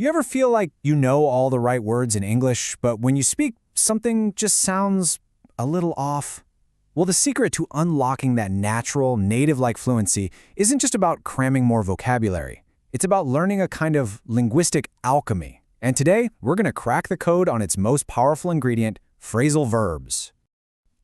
You ever feel like you know all the right words in English, but when you speak, something just sounds a little off? Well, the secret to unlocking that natural, native-like fluency isn't just about cramming more vocabulary. It's about learning a kind of linguistic alchemy. And today, we're going to crack the code on its most powerful ingredient, phrasal verbs.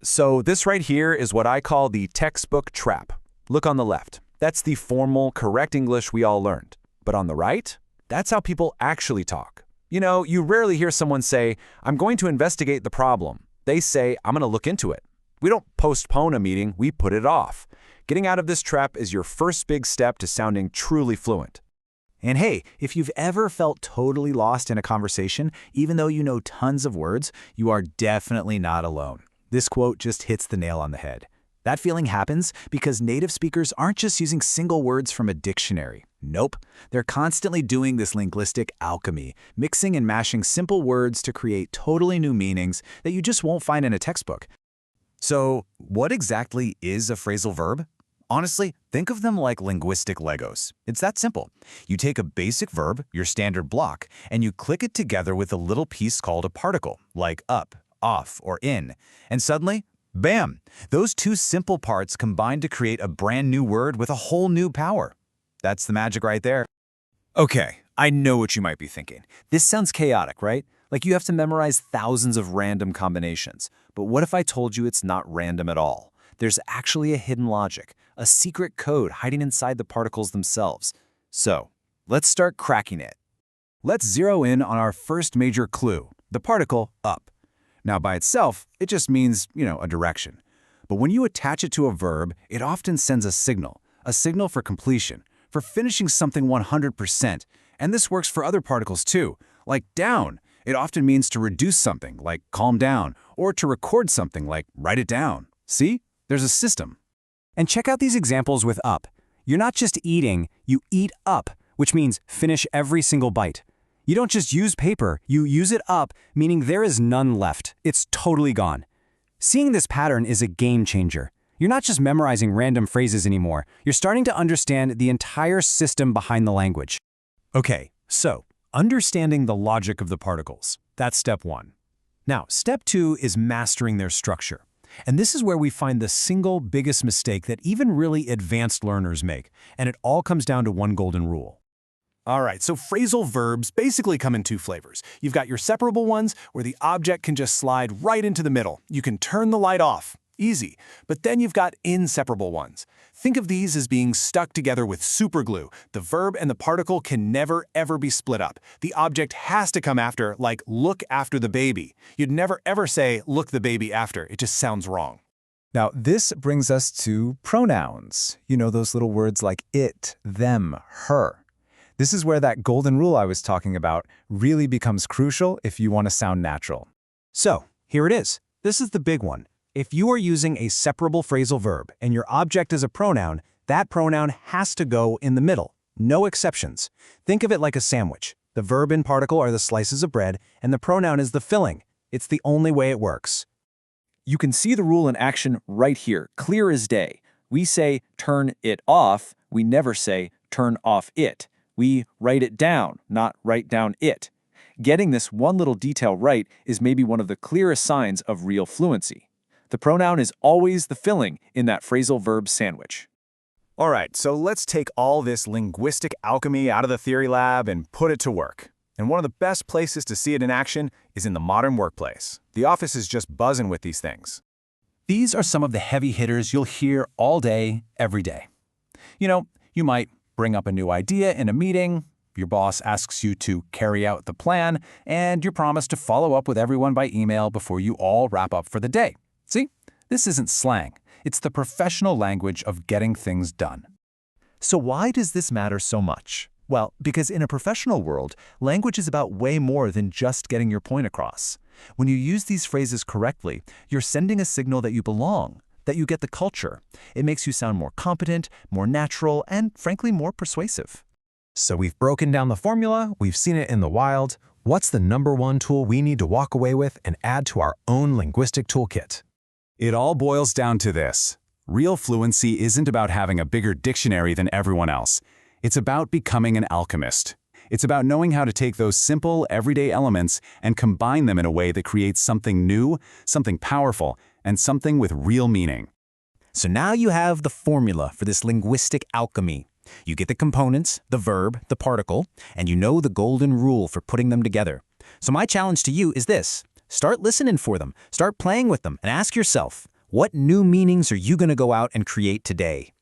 So this right here is what I call the textbook trap. Look on the left. That's the formal, correct English we all learned. But on the right, that's how people actually talk. You know, you rarely hear someone say, "I'm going to investigate the problem." They say, "I'm going to look into it." We don't postpone a meeting, we put it off. Getting out of this trap is your first big step to sounding truly fluent. And hey, if you've ever felt totally lost in a conversation, even though you know tons of words, you are definitely not alone. This quote just hits the nail on the head. That feeling happens because native speakers aren't just using single words from a dictionary. Nope, they're constantly doing this linguistic alchemy, mixing and mashing simple words to create totally new meanings that you just won't find in a textbook. So, what exactly is a phrasal verb? Honestly, think of them like linguistic Legos. It's that simple. You take a basic verb, your standard block, and you click it together with a little piece called a particle, like up, off, or in. And suddenly, bam! Those two simple parts combine to create a brand new word with a whole new power. That's the magic right there. Okay, I know what you might be thinking. This sounds chaotic, right? Like you have to memorize thousands of random combinations. But what if I told you it's not random at all? There's actually a hidden logic, a secret code hiding inside the particles themselves. So, let's start cracking it. Let's zero in on our first major clue, the particle up. Now, by itself, it just means, a direction. But when you attach it to a verb, it often sends a signal for completion, for finishing something 100%. And this works for other particles too, like down. It often means to reduce something, like calm down, or to record something, like write it down. See? There's a system. And check out these examples with up. You're not just eating, you eat up, which means finish every single bite. You don't just use paper, you use it up, meaning there is none left. It's totally gone. Seeing this pattern is a game changer. You're not just memorizing random phrases anymore. You're starting to understand the entire system behind the language. Okay, so understanding the logic of the particles. That's step one. Now, step two is mastering their structure. And this is where we find the single biggest mistake that even really advanced learners make. And it all comes down to one golden rule. All right, so phrasal verbs basically come in two flavors. You've got your separable ones, where the object can just slide right into the middle. You can turn the light off. Easy. But then you've got inseparable ones. Think of these as being stuck together with super glue. The verb and the particle can never, ever be split up. The object has to come after, like look after the baby. You'd never, ever say look the baby after. It just sounds wrong. Now, this brings us to pronouns. You know, those little words like it, them, her. This is where that golden rule I was talking about really becomes crucial if you want to sound natural. So, here it is. This is the big one. If you are using a separable phrasal verb and your object is a pronoun, that pronoun has to go in the middle. No exceptions. Think of it like a sandwich. The verb and particle are the slices of bread, and the pronoun is the filling. It's the only way it works. You can see the rule in action right here, clear as day. We say turn it off. We never say turn off it. We write it down, not write down it. Getting this one little detail right is maybe one of the clearest signs of real fluency. The pronoun is always the filling in that phrasal verb sandwich. All right, so let's take all this linguistic alchemy out of the theory lab and put it to work. And one of the best places to see it in action is in the modern workplace. The office is just buzzing with these things. These are some of the heavy hitters you'll hear all day, every day. You might bring up a new idea in a meeting, your boss asks you to carry out the plan, and you promise to follow up with everyone by email before you all wrap up for the day. See, this isn't slang. It's the professional language of getting things done. So why does this matter so much? Well, because in a professional world, language is about way more than just getting your point across. When you use these phrases correctly, you're sending a signal that you belong, that you get the culture. It makes you sound more competent, more natural, and frankly, more persuasive. So we've broken down the formula, we've seen it in the wild. What's the number one tool we need to walk away with and add to our own linguistic toolkit? It all boils down to this. Real fluency isn't about having a bigger dictionary than everyone else. It's about becoming an alchemist. It's about knowing how to take those simple, everyday elements and combine them in a way that creates something new, something powerful, and something with real meaning. So now you have the formula for this linguistic alchemy. You get the components, the verb, the particle, and you know the golden rule for putting them together. So my challenge to you is this. Start listening for them, start playing with them, and ask yourself, what new meanings are you going to go out and create today?